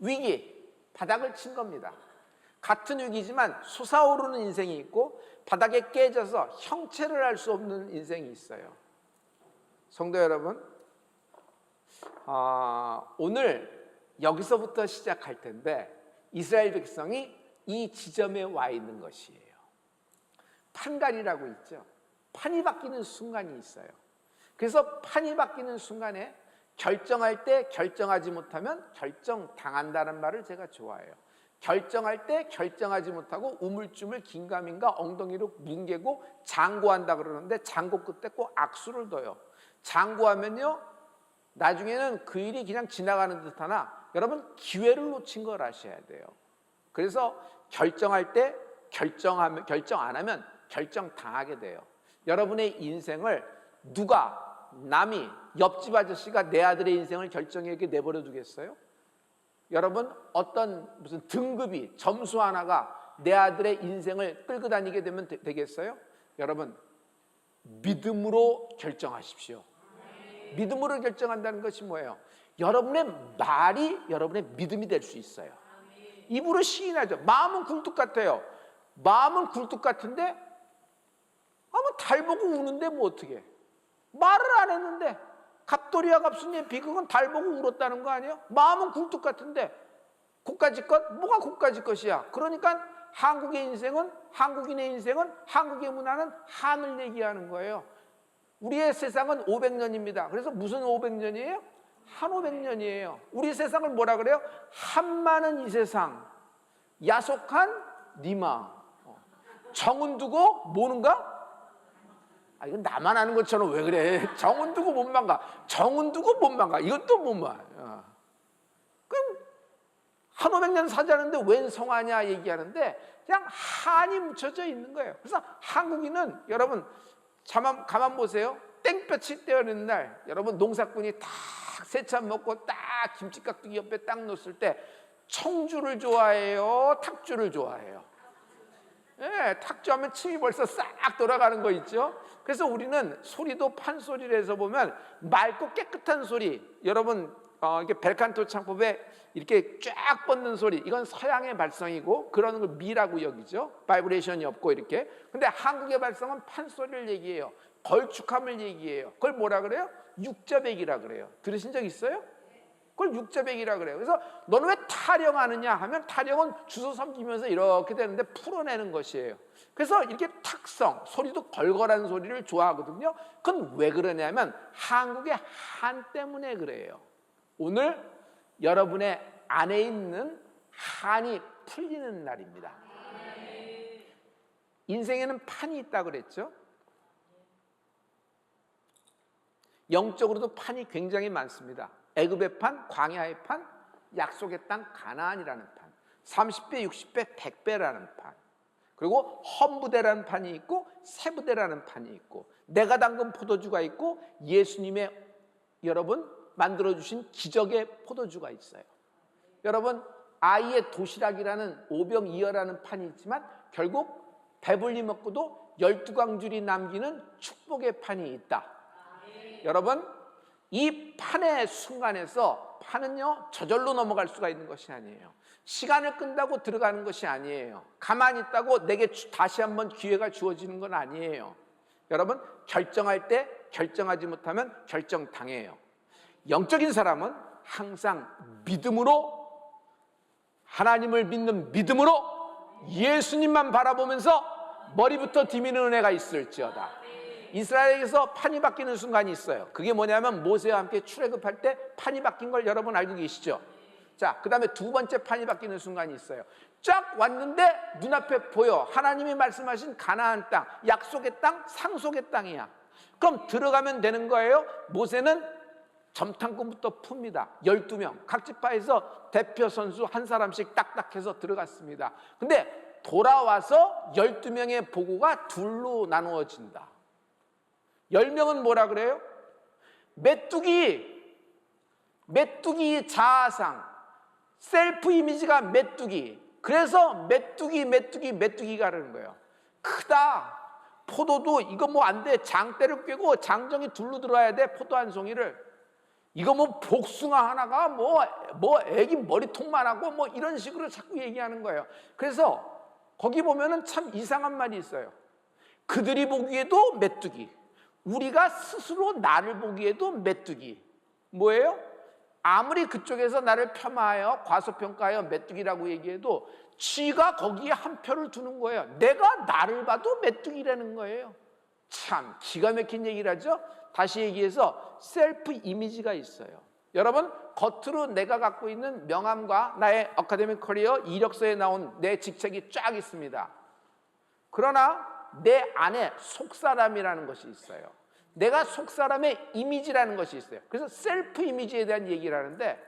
위기, 바닥을 친 겁니다. 같은 위기지만 솟아오르는 인생이 있고 바닥에 깨져서 형체를 알 수 없는 인생이 있어요. 성도 여러분, 오늘 여기서부터 시작할 텐데 이스라엘 백성이 이 지점에 와 있는 것이에요. 판갈이라고 있죠. 판이 바뀌는 순간이 있어요. 그래서 판이 바뀌는 순간에 결정할 때 결정하지 못하면 결정당한다는 말을 제가 좋아해요. 결정할 때 결정하지 못하고 우물쭈물 긴가민가 엉덩이로 뭉개고 장고한다 그러는데 장고 끝에 꼭 악수를 둬요. 장고하면요 나중에는 그 일이 그냥 지나가는 듯 하나 여러분 기회를 놓친 걸 아셔야 돼요. 그래서 결정할 때 결정 안 하면 결정당하게 돼요. 여러분의 인생을 누가 남이 옆집 아저씨가 내 아들의 인생을 결정해 이렇게 내버려 두겠어요? 여러분 어떤 무슨 등급이 점수 하나가 내 아들의 인생을 끌고 다니게 되면 되겠어요? 여러분 믿음으로 결정하십시오. 믿음으로 결정한다는 것이 뭐예요? 여러분의 말이 여러분의 믿음이 될 수 있어요. 입으로 시인하죠. 마음은 굴뚝 같아요. 마음은 굴뚝 같은데 달 보고 우는데 뭐 어떻게 말을 안 했는데 갑돌이와 갑순이의 비극은 달 보고 울었다는 거 아니에요? 마음은 굴뚝 같은데 고까지 것? 뭐가 고까지 것이야? 그러니까 한국의 인생은 한국인의 인생은 한국의 문화는 한을 얘기하는 거예요. 우리의 세상은 500년입니다. 그래서 무슨 500년이에요? 한 500년이에요. 우리 세상을 뭐라 그래요? 한많은 이 세상 야속한 니마 정은 두고 뭐는가? 이건 나만 아는 것처럼 왜 그래? 정은 두고 몸만 가. 정은 두고 몸만 가. 이것도 몸만. 그럼 한 500년 사자는데 웬 성하냐 얘기하는데 그냥 한이 묻혀져 있는 거예요. 그래서 한국인은 여러분 가만 보세요. 땡볕이 떼어내는 날 여러분 농사꾼이 딱 세참 먹고 딱 김치 깍두기 옆에 딱 놓았을 때 청주를 좋아해요? 탁주를 좋아해요? 예, 탁주하면 침이 벌써 싹 돌아가는 거 있죠. 그래서 우리는 소리도 판소리를 해서 보면 맑고 깨끗한 소리 여러분 이렇게 벨칸토 창법에 이렇게 쫙 뻗는 소리 이건 서양의 발성이고 그러는 걸 미라고 여기죠. 바이브레이션이 없고 이렇게. 근데 한국의 발성은 판소리를 얘기해요. 걸쭉함을 얘기해요. 그걸 뭐라 그래요? 육자백이라 그래요. 들으신 적 있어요? 그걸 육자백이라 그래요. 그래서 너는 왜 타령하느냐 하면 타령은 주워 섬기면서 이렇게 되는데 풀어내는 것이에요. 그래서 이렇게 탁성, 소리도 걸걸한 소리를 좋아하거든요. 그건 왜 그러냐면 한국의 한 때문에 그래요. 오늘 여러분의 안에 있는 한이 풀리는 날입니다. 인생에는 판이 있다고 그랬죠. 영적으로도 판이 굉장히 많습니다. 애굽의 판, 광야의 판, 약속의 땅 가나안이라는 판, 30배, 60배, 100배라는 판, 그리고 헌부대라는 판이 있고 세부대라는 판이 있고 내가 담근 포도주가 있고 예수님의 여러분 만들어주신 기적의 포도주가 있어요. 여러분 아이의 도시락이라는 오병이어라는 판이 있지만 결국 배불리 먹고도 12광줄이 남기는 축복의 판이 있다. 여러분 이 판의 순간에서 판은요 저절로 넘어갈 수가 있는 것이 아니에요. 시간을 끈다고 들어가는 것이 아니에요. 가만히 있다고 내게 다시 한번 기회가 주어지는 건 아니에요. 여러분 결정할 때 결정하지 못하면 결정당해요. 영적인 사람은 항상 믿음으로 하나님을 믿는 믿음으로 예수님만 바라보면서 머리부터 디미는 은혜가 있을지어다. 이스라엘에서 판이 바뀌는 순간이 있어요. 그게 뭐냐면 모세와 함께 출애굽할 때 판이 바뀐 걸 여러분 알고 계시죠? 자, 그 다음에 두 번째 판이 바뀌는 순간이 있어요. 쫙 왔는데 눈앞에 보여. 하나님이 말씀하신 가나안 땅, 약속의 땅, 상속의 땅이야. 그럼 들어가면 되는 거예요. 모세는 점탕꾼부터 풉니다. 12명 각 지파에서 대표 선수 한 사람씩 딱딱해서 들어갔습니다. 근데 돌아와서 12명의 보고가 둘로 나누어진다. 10명은 뭐라 그래요? 메뚜기 자아상, 셀프 이미지가 메뚜기. 그래서 메뚜기가 그러는 거예요. 크다. 포도도 이거 뭐 안 돼. 장대를 꿰고 장정이 둘로 들어와야 돼. 포도 한 송이를. 이거 뭐 복숭아 하나가 뭐 애기 머리통만 하고 뭐 이런 식으로 자꾸 얘기하는 거예요. 그래서 거기 보면은 참 이상한 말이 있어요. 그들이 보기에도 메뚜기, 우리가 스스로 나를 보기에도 메뚜기. 뭐예요? 아무리 그쪽에서 나를 폄하하여 과소평가하여 메뚜기라고 얘기해도 쥐가 거기에 한 표를 두는 거예요. 내가 나를 봐도 메뚜기라는 거예요. 참 기가 막힌 얘기를 하죠. 다시 얘기해서 셀프 이미지가 있어요. 여러분, 겉으로 내가 갖고 있는 명함과 나의 어카데믹 커리어 이력서에 나온 내 직책이 쫙 있습니다. 그러나 내 안에 속사람이라는 것이 있어요. 내가 속사람의 이미지라는 것이 있어요. 그래서 셀프 이미지에 대한 얘기를 하는데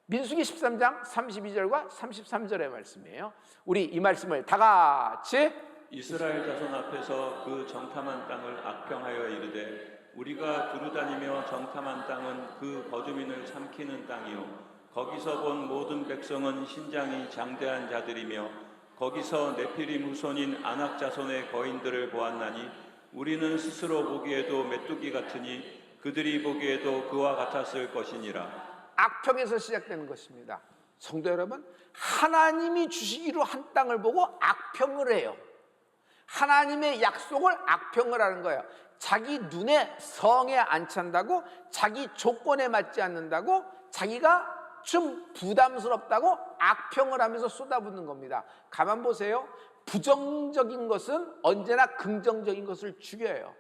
민수기 13장 32절과 33절의 말씀이에요. 우리 이 말씀을 다 같이 이스라엘 자손 앞에서 그 정탐한 땅을 악평하여 이르되 우리가 두루다니며 정탐한 땅은 그 거주민을 삼키는 땅이요 거기서 본 모든 백성은 신장이 장대한 자들이며 거기서 네피림 후손인 아낙 자손의 거인들을 보았나니 우리는 스스로 보기에도 메뚜기 같으니 그들이 보기에도 그와 같았을 것이니라. 악평에서 시작되는 것입니다. 성도 여러분, 하나님이 주시기로 한 땅을 보고 악평을 해요. 하나님의 약속을 악평을 하는 거예요. 자기 눈에 성에 안 찬다고, 자기 조건에 맞지 않는다고, 자기가 좀 부담스럽다고 악평을 하면서 쏟아붓는 겁니다. 가만 보세요. 부정적인 것은 언제나 긍정적인 것을 죽여요.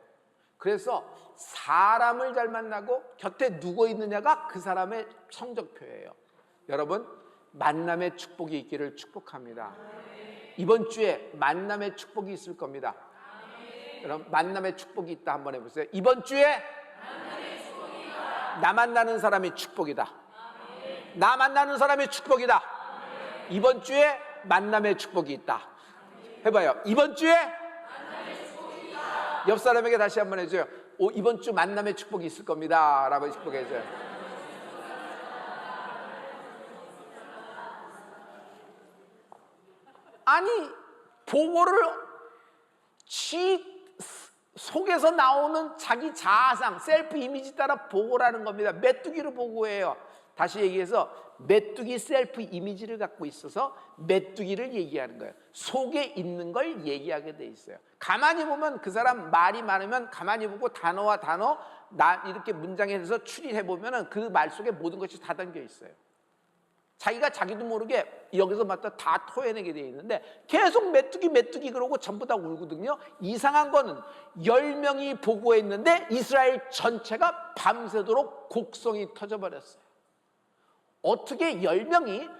그래서 사람을 잘 만나고 곁에 누구 있느냐가 그 사람의 성적표예요. 여러분, 만남의 축복이 있기를 축복합니다. 이번 주에 만남의 축복이 있을 겁니다. 여러분, 만남의 축복이 있다 한번 해보세요. 이번 주에 나 만나는 사람이 축복이다. 나 만나는 사람이 축복이다. 이번 주에 만남의 축복이 있다. 해봐요. 이번 주에 옆 사람에게 다시 한번 해줘요. 이번 주 만남의 축복이 있을 겁니다 라고 축복해줘요. 아니, 보고를 속에서 나오는 자기 자아상, 셀프 이미지 따라 보고라는 겁니다. 메뚜기로 보고해요. 다시 얘기해서 메뚜기 셀프 이미지를 갖고 있어서 메뚜기를 얘기하는 거예요. 속에 있는 걸 얘기하게 돼 있어요. 가만히 보면 그 사람 말이 많으면 가만히 보고 단어와 단어 이렇게 문장에 대해서 추리해 보면 그 말 속에 모든 것이 다 담겨 있어요. 자기가 자기도 모르게 여기서 맞다 다 토해내게 돼 있는데 계속 메뚜기 그러고 전부 다 울거든요. 이상한 거는 10명이 보고했는데 이스라엘 전체가 밤새도록 곡성이 터져버렸어요. 어떻게 10명이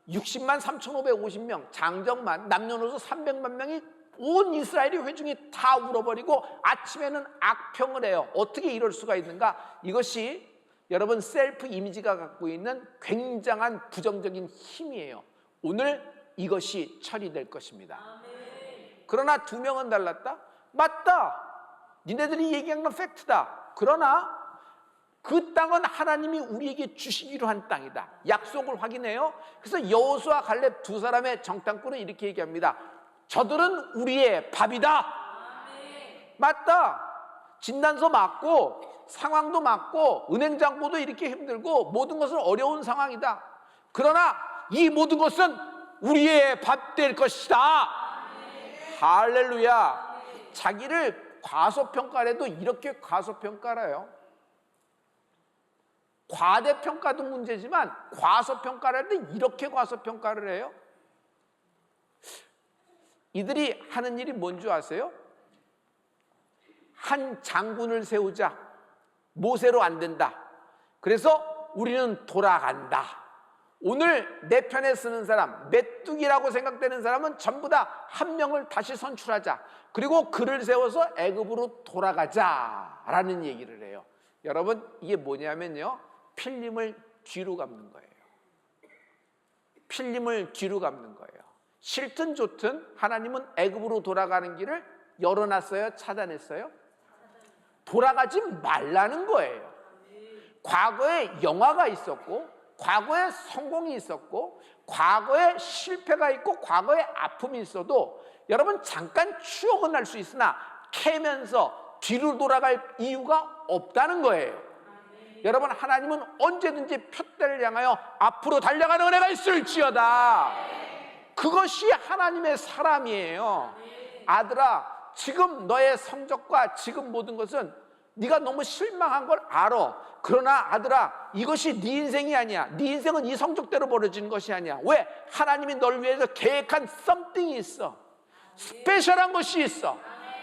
60만 3,550명 장정만 남녀노소 300만 명이 온 이스라엘이 회중이 다 울어버리고 아침에는 악평을 해요. 어떻게 이럴 수가 있는가? 이것이 여러분 셀프 이미지가 갖고 있는 굉장한 부정적인 힘이에요. 오늘 이것이 처리될 것입니다. 그러나 2명은 달랐다? 맞다. 니네들이 얘기한 건 팩트다. 그러나 그 땅은 하나님이 우리에게 주시기로 한 땅이다. 약속을 확인해요. 그래서 여호수아 갈렙 두 사람의 정탐꾼은 이렇게 얘기합니다. 저들은 우리의 밥이다. 맞다. 진단서 맞고 상황도 맞고 은행장고도 이렇게 힘들고 모든 것은 어려운 상황이다. 그러나 이 모든 것은 우리의 밥 될 것이다. 할렐루야. 자기를 과소평가를 해도 이렇게 과소평가를 해요. 과대평가도 문제지만 과소평가를 할 때 이렇게 과소평가를 해요. 이들이 하는 일이 뭔지 아세요? 한 장군을 세우자. 모세로 안 된다. 그래서 우리는 돌아간다. 오늘 내 편에 쓰는 사람, 메뚜기라고 생각되는 사람은 전부 다 한 명을 다시 선출하자. 그리고 그를 세워서 애굽으로 돌아가자라는 얘기를 해요. 여러분, 이게 뭐냐면요. 필름을 뒤로 감는 거예요. 필름을 뒤로 감는 거예요. 싫든 좋든 하나님은 애굽으로 돌아가는 길을 열어놨어요? 차단했어요? 돌아가지 말라는 거예요. 과거에 영화가 있었고 과거에 성공이 있었고 과거에 실패가 있고 과거에 아픔이 있어도 여러분 잠깐 추억은 날 수 있으나 캐면서 뒤로 돌아갈 이유가 없다는 거예요. 여러분, 하나님은 언제든지 표대를 향하여 앞으로 달려가는 은혜가 있을지어다. 그것이 하나님의 사람이에요. 아들아, 지금 너의 성적과 지금 모든 것은 네가 너무 실망한 걸 알아. 그러나 아들아, 이것이 네 인생이 아니야. 네 인생은 이 성적대로 벌어지는 것이 아니야. 왜? 하나님이 널 위해서 계획한 something이 있어. 스페셜한 것이 있어.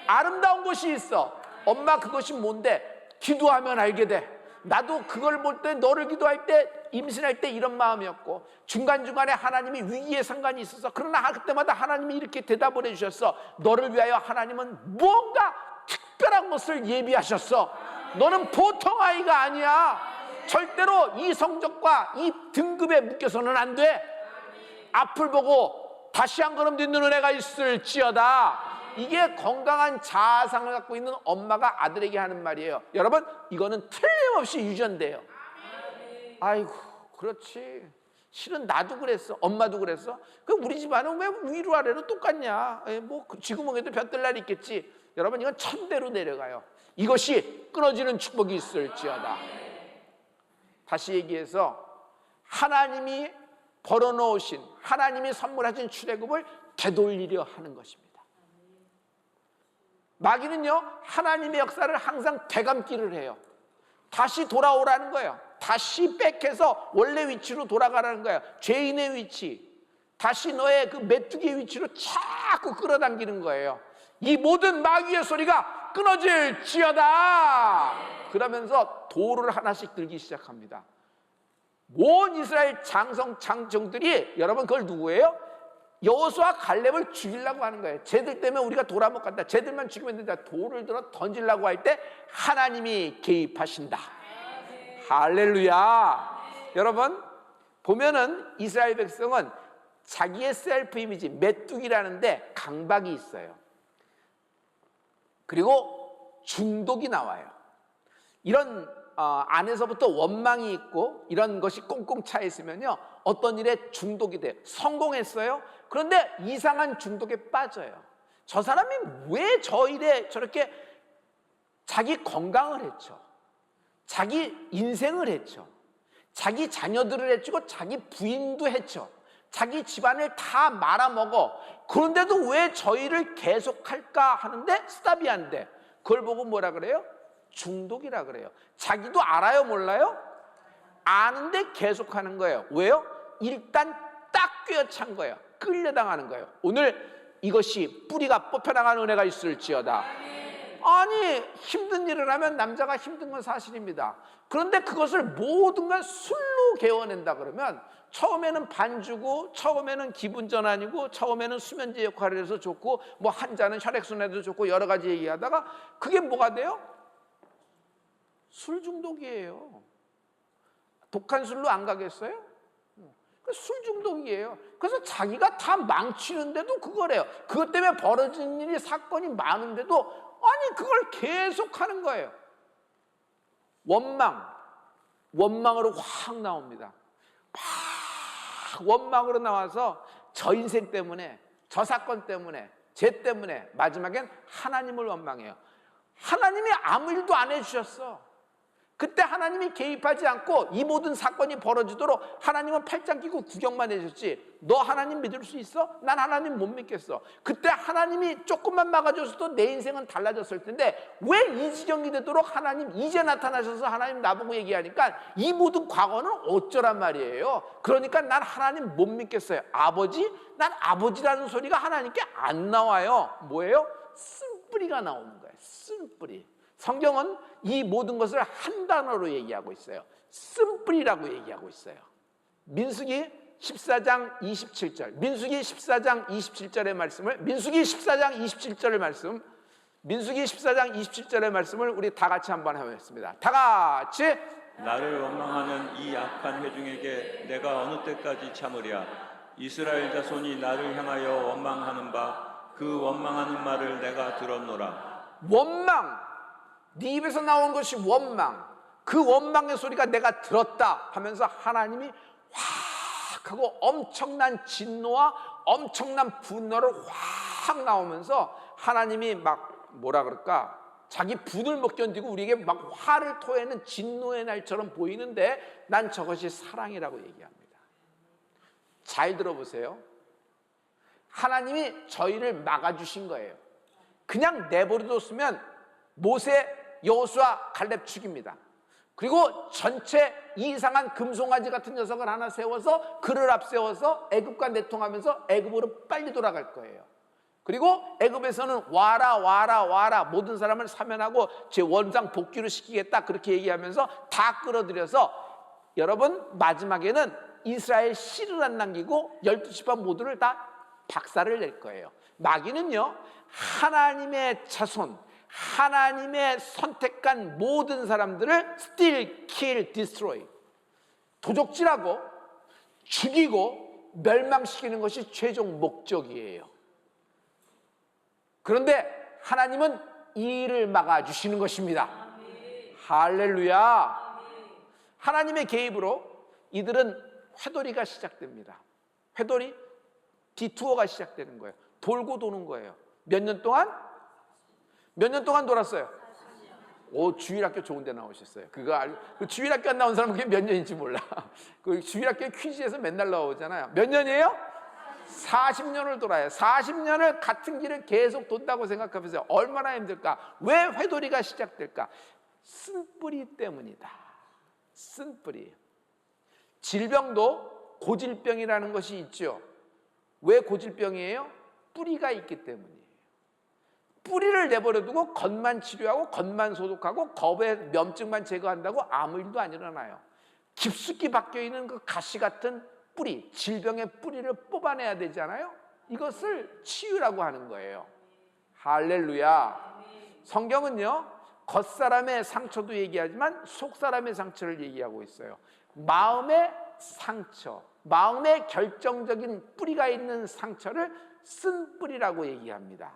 아름다운 것이 있어. 엄마, 그것이 뭔데? 기도하면 알게 돼. 나도 그걸 볼 때, 너를 기도할 때, 임신할 때 이런 마음이었고, 중간중간에 하나님이 위기의 상관이 있어서, 그러나 그때마다 하나님이 이렇게 대답을 해주셨어. 너를 위하여 하나님은 무언가 특별한 것을 예비하셨어. 너는 보통 아이가 아니야. 절대로 이 성적과 이 등급에 묶여서는 안 돼. 앞을 보고 다시 한 걸음 딛는 은혜가 있을지어다. 이게 건강한 자아상을 갖고 있는 엄마가 아들에게 하는 말이에요. 여러분, 이거는 틀림없이 유전돼요. 아이고, 그렇지. 실은 나도 그랬어. 엄마도 그랬어. 그 우리 집안은 왜 위로 아래로 똑같냐? 뭐 지구멍에도 볕들 있겠지. 여러분, 이건 천대로 내려가요. 이것이 끊어지는 축복이 있을지어다. 다시 얘기해서 하나님이 벌어놓으신, 하나님이 선물하신 출애굽을 되돌리려 하는 것입니다. 마귀는요, 하나님의 역사를 항상 되감기를 해요. 다시 돌아오라는 거예요. 다시 백해서 원래 위치로 돌아가라는 거예요. 죄인의 위치, 다시 너의 그 메뚜기의 위치로 자꾸 끌어당기는 거예요. 이 모든 마귀의 소리가 끊어질지어다. 그러면서 돌을 하나씩 들기 시작합니다. 온 이스라엘 장정들이, 여러분, 그걸 누구예요? 여호수아 갈렙을 죽이려고 하는 거예요. 쟤들 때문에 우리가 돌 못 간다. 쟤들만 죽이면 된다. 돌을 들어 던지려고 할 때 하나님이 개입하신다. 할렐루야. 여러분, 보면은 이스라엘 백성은 자기의 셀프 이미지, 메뚜기라는데 강박이 있어요. 그리고 중독이 나와요. 이런 안에서부터 원망이 있고 이런 것이 꽁꽁 차 있으면요, 어떤 일에 중독이 돼요. 성공했어요. 그런데 이상한 중독에 빠져요. 저 사람이 왜 저 일에 저렇게 자기 건강을 해쳐, 자기 인생을 해쳐, 자기 자녀들을 해치고 자기 부인도 해쳐, 자기 집안을 다 말아먹어. 그런데도 왜 저 일을 계속할까 하는데 스탑이 안 돼. 그걸 보고 뭐라 그래요? 중독이라 그래요. 자기도 알아요, 몰라요? 아는데 계속하는 거예요. 왜요? 일단 딱 꿰어찬 거예요. 끌려당하는 거예요. 오늘 이것이 뿌리가 뽑혀나가는 은혜가 있을지어다. 아니, 힘든 일을 하면 남자가 힘든 건 사실입니다. 그런데 그것을 모든 걸 술로 개워낸다 그러면 처음에는 반주고, 처음에는 기분 전환이고, 처음에는 수면제 역할을 해서 좋고, 뭐 한 잔은 혈액순환에도 좋고, 여러 가지 얘기하다가 그게 뭐가 돼요? 술 중독이에요. 독한 술로 안 가겠어요? 술 중독이에요. 그래서 자기가 다 망치는데도 그거래요. 그것 때문에 벌어진 일이, 사건이 많은데도 아니, 그걸 계속하는 거예요. 원망으로 확 나옵니다. 막 원망으로 나와서 저 인생 때문에, 저 사건 때문에, 쟤 때문에 마지막엔 하나님을 원망해요. 하나님이 아무 일도 안 해주셨어. 그때 하나님이 개입하지 않고 이 모든 사건이 벌어지도록 하나님은 팔짱 끼고 구경만 해줬지. 너 하나님 믿을 수 있어? 난 하나님 못 믿겠어. 그때 하나님이 조금만 막아줬어도 내 인생은 달라졌을 텐데 왜 이 지경이 되도록 하나님 이제 나타나셔서 하나님 나보고 얘기하니까 이 모든 과거는 어쩌란 말이에요. 그러니까 난 하나님 못 믿겠어요. 아버지? 난 아버지라는 소리가 하나님께 안 나와요. 뭐예요? 쓴뿌리가 나오는 거예요. 쓴뿌리. 성경은 이 모든 것을 한 단어로 얘기하고 있어요. 쓴뿌리라고 얘기하고 있어요. 민수기 14장 27절, 민수기 14장 27절의 말씀을, 민수기 14장 27절의 말씀, 민수기 14장 27절의 말씀을 우리 다 같이 한번 해보겠습니다. 다 같이. 나를 원망하는 이 악한 회중에게 내가 어느 때까지 참으랴. 이스라엘 자손이 나를 향하여 원망하는 바 그 원망하는 말을 내가 들었노라. 원망, 네 입에서 나온 것이 원망, 그 원망의 소리가 내가 들었다 하면서 하나님이 확 하고 엄청난 진노와 엄청난 분노를 확 나오면서 하나님이 막 뭐라 그럴까, 자기 분을 못 견디고 우리에게 막 화를 토해는 진노의 날처럼 보이는데 난 저것이 사랑이라고 얘기합니다. 잘 들어보세요. 하나님이 저희를 막아주신 거예요. 그냥 내버려뒀으면 모세, 여호수아, 갈렙 죽입니다. 그리고 전체 이상한 금송아지 같은 녀석을 하나 세워서 그를 앞세워서 애굽과 내통하면서 애굽으로 빨리 돌아갈 거예요. 그리고 애굽에서는 와라 모든 사람을 사면하고 제 원상 복귀로 시키겠다 그렇게 얘기하면서 다 끌어들여서 여러분 마지막에는 이스라엘 씨를 안 남기고 12지파 모두를 다 박살을 낼 거예요. 마귀는요, 하나님의 자손, 하나님의 선택한 모든 사람들을 steal, kill, destroy, 도적질하고 죽이고 멸망시키는 것이 최종 목적이에요. 그런데 하나님은 이 일을 막아주시는 것입니다. 할렐루야. 하나님의 개입으로 이들은 회돌이가 시작됩니다. 회돌이 디투어가 시작되는 거예요. 돌고 도는 거예요. 몇 년 동안? 몇 년 동안 돌았어요? 오, 주일학교 좋은 데 나오셨어요. 그거 알고, 그 주일학교 안 나온 사람은 그게 몇 년인지 몰라. 그 주일학교 퀴즈에서 맨날 나오잖아요. 몇 년이에요? 40년을 돌아요. 40년을 같은 길을 계속 돈다고 생각해보세요. 얼마나 힘들까? 왜 회돌이가 시작될까? 쓴뿌리 때문이다. 쓴뿌리. 질병도 고질병이라는 것이 있죠. 왜 고질병이에요? 뿌리가 있기 때문이에요. 뿌리를 내버려두고 겉만 치료하고 겉만 소독하고 겉의 염증만 제거한다고 아무 일도 안 일어나요. 깊숙이 박혀있는 그 가시 같은 뿌리, 질병의 뿌리를 뽑아내야 되잖아요. 이것을 치유라고 하는 거예요. 할렐루야. 성경은요, 겉사람의 상처도 얘기하지만 속사람의 상처를 얘기하고 있어요. 마음의 상처, 마음의 결정적인 뿌리가 있는 상처를 쓴 뿌리라고 얘기합니다.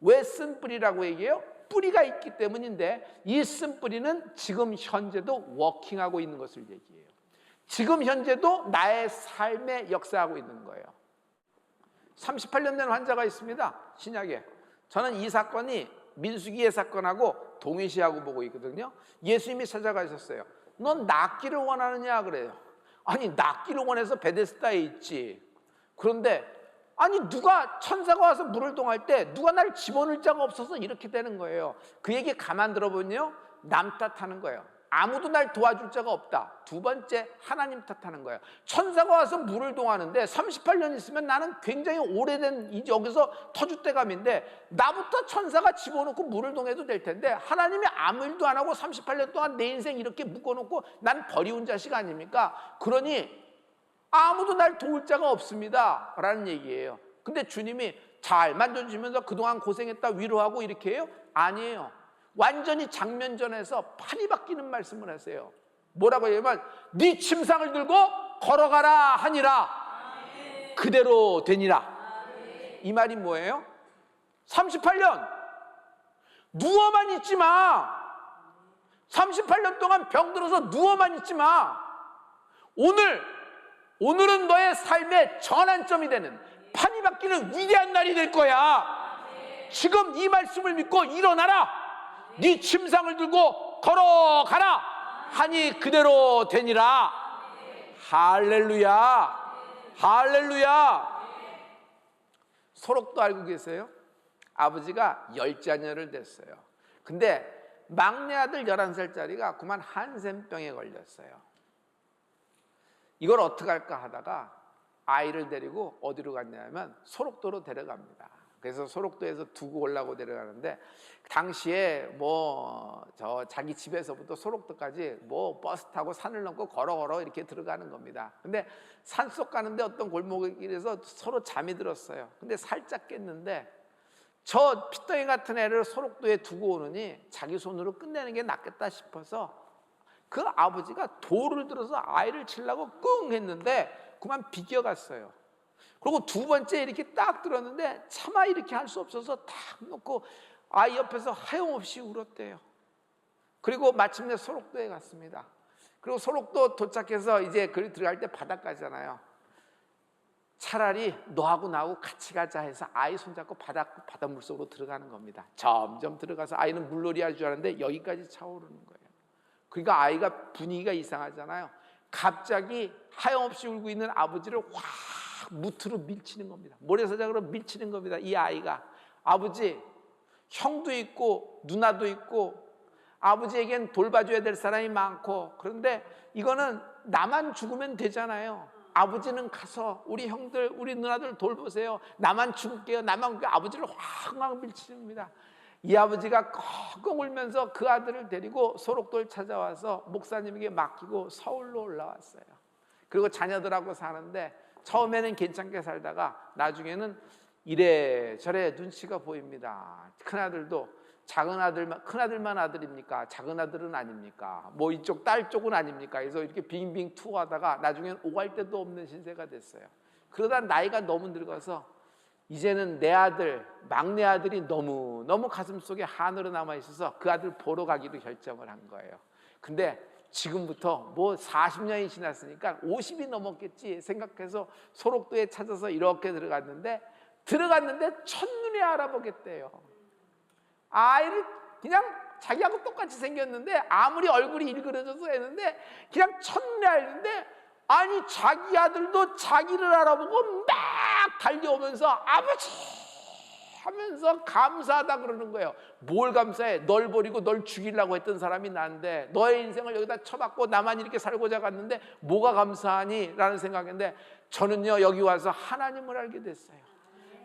왜 쓴 뿌리라고 얘기해요? 뿌리가 있기 때문인데 이 쓴 뿌리는 지금 현재도 워킹하고 있는 것을 얘기해요. 지금 현재도 나의 삶에 역사하고 있는 거예요. 38년 된 환자가 있습니다. 신약에. 저는 이 사건이 민수기의 사건하고 동일시하고 보고 있거든요. 예수님이 찾아가셨어요. 넌 낫기를 원하느냐 그래요. 아니, 낫기를 원해서 베데스다에 있지. 그런데 아니, 누가 천사가 와서 물을 동할 때 누가 날 집어넣을 자가 없어서 이렇게 되는 거예요. 그 얘기 가만 들어보면요, 남 탓하는 거예요. 아무도 날 도와줄 자가 없다. 두 번째, 하나님 탓하는 거예요. 천사가 와서 물을 동하는데 38년 있으면 나는 굉장히 오래된 여기서 터줏대감인데 나부터 천사가 집어넣고 물을 동해도 될 텐데 하나님이 아무 일도 안 하고 38년 동안 내 인생 이렇게 묶어놓고 난 버리운 자식 아닙니까? 그러니 아무도 날 도울 자가 없습니다 라는 얘기예요. 근데 주님이 잘 만져주시면서 그동안 고생했다 위로하고 이렇게 해요? 아니에요. 완전히 장면전에서 판이 바뀌는 말씀을 하세요. 뭐라고 하냐면 네 침상을 들고 걸어가라 하니라. 그대로 되니라. 이 말이 뭐예요? 38년 누워만 있지 마. 38년 동안 병들어서 누워만 있지 마. 오늘은 너의 삶의 전환점이 되는, 판이 바뀌는 위대한 날이 될 거야. 지금 이 말씀을 믿고 일어나라. 네 침상을 들고 걸어가라 하니 그대로 되니라. 할렐루야. 할렐루야. 소록도 알고 계세요? 아버지가 10자녀를 냈어요. 근데 막내 아들 11살짜리가 그만 한센병에 걸렸어요. 이걸 어떻게 할까 하다가 아이를 데리고 어디로 갔냐면 소록도로 데려갑니다. 그래서 소록도에서 두고 오려고 데려가는데 당시에 자기 집에서부터 소록도까지 버스 타고 산을 넘고 걸어 이렇게 들어가는 겁니다. 근데 산속 가는데 어떤 골목길에서 서로 잠이 들었어요. 근데 살짝 깼는데 저 피덩이 같은 애를 소록도에 두고 오느니 자기 손으로 끝내는 게 낫겠다 싶어서 그 아버지가 돌을 들어서 아이를 치려고 끙 했는데 그만 비껴갔어요. 그리고 두 번째 이렇게 딱 들었는데 차마 이렇게 할 수 없어서 탁 놓고 아이 옆에서 하염없이 울었대요. 그리고 마침내 소록도에 갔습니다. 그리고 소록도 도착해서 이제 거기 들어갈 때 바닷가잖아요. 차라리 너하고 나하고 같이 가자 해서 아이 손잡고 바닷물 속으로 들어가는 겁니다. 점점 들어가서 아이는 물놀이 할 줄 알았는데 여기까지 차오르는 거예요. 그러니까 아이가 분위기가 이상하잖아요. 갑자기 하염없이 울고 있는 아버지를 확 무트로 밀치는 겁니다. 모래사장으로 밀치는 겁니다. 이 아이가. 아버지, 형도 있고 누나도 있고 아버지에겐 돌봐줘야 될 사람이 많고, 그런데 이거는 나만 죽으면 되잖아요. 아버지는 가서 우리 형들 우리 누나들 돌보세요. 나만 죽을게요. 나만. 아버지를 확 밀치십니다. 이 아버지가 끙끙 울면서 그 아들을 데리고 소록돌 찾아와서 목사님에게 맡기고 서울로 올라왔어요. 그리고 자녀들하고 사는데 처음에는 괜찮게 살다가 나중에는 이래저래 눈치가 보입니다. 큰아들도 작은 아들만, 큰아들만 아들입니까? 작은 아들은 아닙니까? 뭐 이쪽 딸 쪽은 아닙니까? 그래서 이렇게 빙빙 투하다가 나중엔 오갈 데도 없는 신세가 됐어요. 그러다 나이가 너무 늙어서 이제는 내 아들, 막내 아들이 너무 가슴속에 한으로 남아있어서 그 아들 보러 가기로 결정을 한 거예요. 근데 지금부터 뭐 40년이 지났으니까 50이 넘었겠지 생각해서 소록도에 찾아서 이렇게 들어갔는데 첫눈에 알아보겠대요. 아이를 그냥 자기하고 똑같이 생겼는데 아무리 얼굴이 일그러져서 했는데 그냥 첫눈에 알는데, 아니 자기 아들도 자기를 알아보고 막 달려오면서 아버지 하면서 감사하다 그러는 거예요. 뭘 감사해? 널 버리고 널 죽이려고 했던 사람이 난데 너의 인생을 여기다 쳐박고 나만 이렇게 살고자 갔는데 뭐가 감사하니? 라는 생각인데, 저는요 여기 와서 하나님을 알게 됐어요.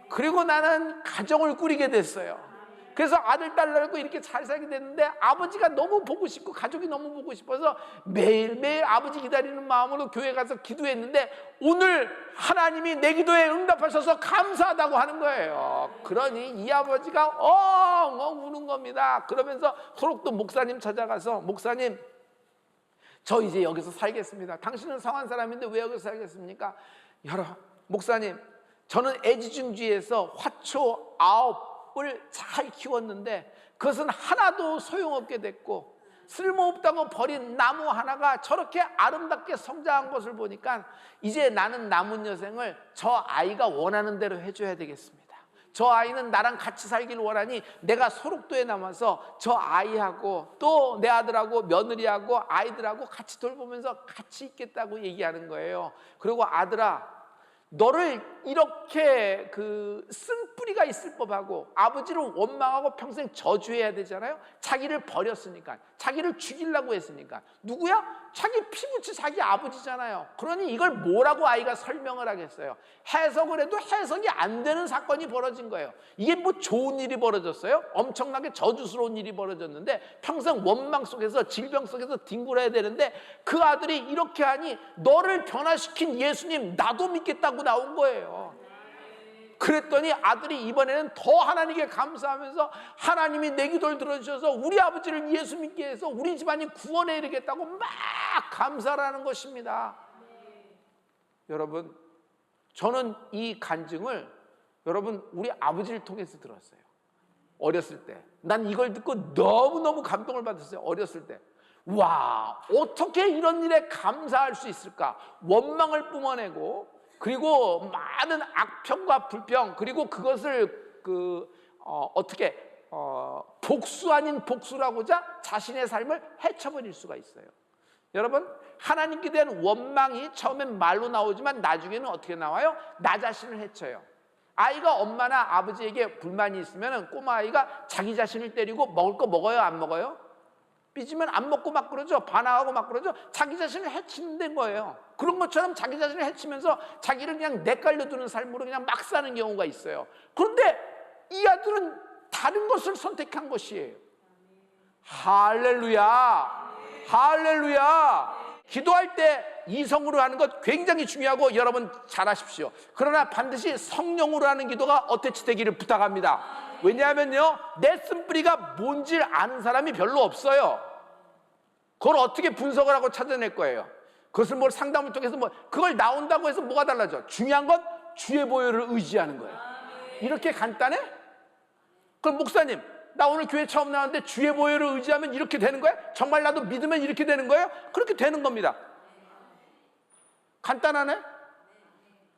그리고 나는 가정을 꾸리게 됐어요. 그래서 아들 딸 낳고 이렇게 잘 살게 됐는데 아버지가 너무 보고 싶고 가족이 너무 보고 싶어서 매일매일 아버지 기다리는 마음으로 교회 가서 기도했는데 오늘 하나님이 내 기도에 응답하셔서 감사하다고 하는 거예요. 그러니 이 아버지가 엉엉 우는 겁니다. 그러면서 소록도 목사님 찾아가서, 목사님 저 이제 여기서 살겠습니다. 당신은 성한 사람인데 왜 여기서 살겠습니까? 목사님, 저는 애지중지에서 화초 9을 잘 키웠는데 그것은 하나도 소용없게 됐고 쓸모없다고 버린 나무 하나가 저렇게 아름답게 성장한 것을 보니까 이제 나는 남은 여생을 저 아이가 원하는 대로 해줘야 되겠습니다. 저 아이는 나랑 같이 살기를 원하니 내가 소록도에 남아서 저 아이하고 또 내 아들하고 며느리하고 아이들하고 같이 돌보면서 같이 있겠다고 얘기하는 거예요. 그리고 아들아, 너를 이렇게 쓴뿌리가 있을 법하고 아버지를 원망하고 평생 저주해야 되잖아요. 자기를 버렸으니까, 자기를 죽이려고 했으니까. 누구야? 자기 피부치 자기 아버지잖아요. 그러니 이걸 뭐라고 아이가 설명을 하겠어요? 해석을 해도 해석이 안 되는 사건이 벌어진 거예요. 이게 뭐 좋은 일이 벌어졌어요? 엄청나게 저주스러운 일이 벌어졌는데 평생 원망 속에서 질병 속에서 뒹굴어야 되는데 그 아들이 이렇게 하니 너를 변화시킨 예수님 나도 믿겠다고 나온 거예요. 그랬더니 아들이 이번에는 더 하나님께 감사하면서 하나님이 내 기도를 들어주셔서 우리 아버지를 예수 믿게 해서 우리 집안이 구원에 이르겠다고 막 감사를 하는 것입니다. 여러분, 저는 이 간증을 우리 아버지를 통해서 들었어요. 어렸을 때 난 이걸 듣고 너무너무 감동을 받았어요. 어렸을 때 와, 어떻게 이런 일에 감사할 수 있을까? 원망을 뿜어내고 그리고 많은 악평과 불평, 그리고 그것을 어떻게 복수 아닌 복수라고자 자신의 삶을 해쳐버릴 수가 있어요. 여러분, 하나님께 대한 원망이 처음엔 말로 나오지만 나중에는 어떻게 나와요? 나 자신을 해쳐요. 아이가 엄마나 아버지에게 불만이 있으면 꼬마 아이가 자기 자신을 때리고 먹을 거 먹어요? 안 먹어요? 삐지면 안 먹고 막 그러죠. 반항하고 막 그러죠. 자기 자신을 해치는 거예요. 그런 것처럼 자기 자신을 해치면서 자기를 그냥 내깔려두는 삶으로 그냥 막 사는 경우가 있어요. 그런데 이 아들은 다른 것을 선택한 것이에요. 할렐루야, 할렐루야. 기도할 때 이성으로 하는 것 굉장히 중요하고 여러분 잘 아십시오. 그러나 반드시 성령으로 하는 기도가 어떻게 되기를 부탁합니다. 왜냐하면요, 내 쓴뿌리가 뭔지 아는 사람이 별로 없어요. 그걸 어떻게 분석을 하고 찾아낼 거예요? 그것을 뭘 상담을 통해서 그걸 나온다고 해서 뭐가 달라져? 중요한 건 주의 보혈을 의지하는 거예요. 이렇게 간단해? 그럼 목사님, 나 오늘 교회 처음 나왔는데 주의 보혈을 의지하면 이렇게 되는 거야? 정말 나도 믿으면 이렇게 되는 거예요? 그렇게 되는 겁니다. 간단하네?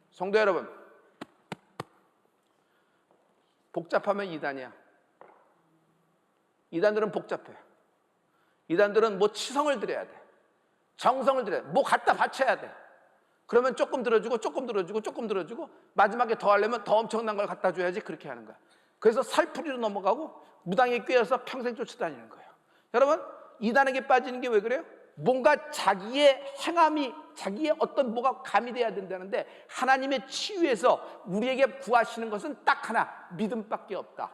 성도 여러분, 복잡하면 이단이야. 이단들은 복잡해. 이단들은 뭐 치성을 드려야 돼. 정성을 들여야 돼. 뭐 갖다 바쳐야 돼. 그러면 조금 들어주고 조금 들어주고 조금 들어주고 마지막에 더 하려면 더 엄청난 걸 갖다 줘야지. 그렇게 하는 거야. 그래서 살풀이로 넘어가고 무당에 꿰어서 평생 쫓아다니는 거예요. 여러분, 이단에게 빠지는 게 왜 그래요? 뭔가 자기의 행함이, 자기의 어떤 뭐가 가미돼야 된다는데, 하나님의 치유에서 우리에게 구하시는 것은 딱 하나, 믿음밖에 없다.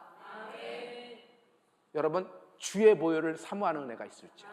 여러분, 주의 보혈을 사모하는 은혜가 있을지.